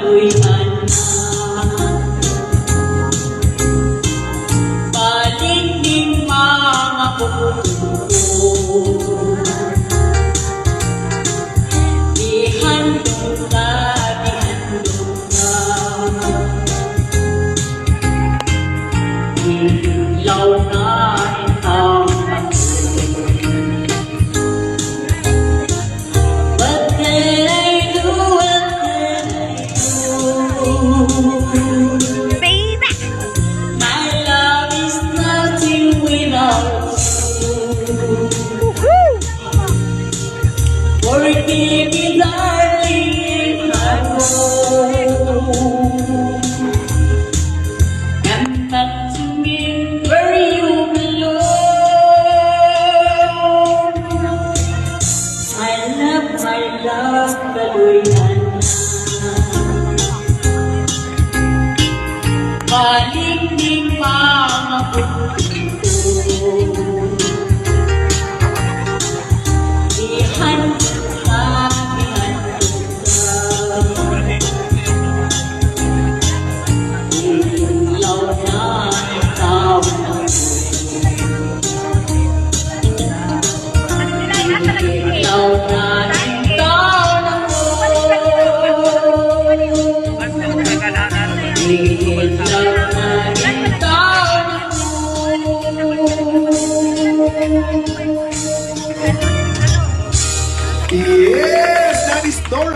kaluyan na. Balik din mga puputo, di handog ka, di handog ka. Ilaw na ikaw ako. What can I do? What can I do? Baby! My love is nothing without you. Forgive me, darling, if I go. Come back to me where you belong. My love, kaluyan na. Balik din mga puputo, di handog ka, di handog ka. Ilaw na ikaw ako. Ilaw na ikaw ako. Ilaw na ikaw ako. Yes, that is Dora.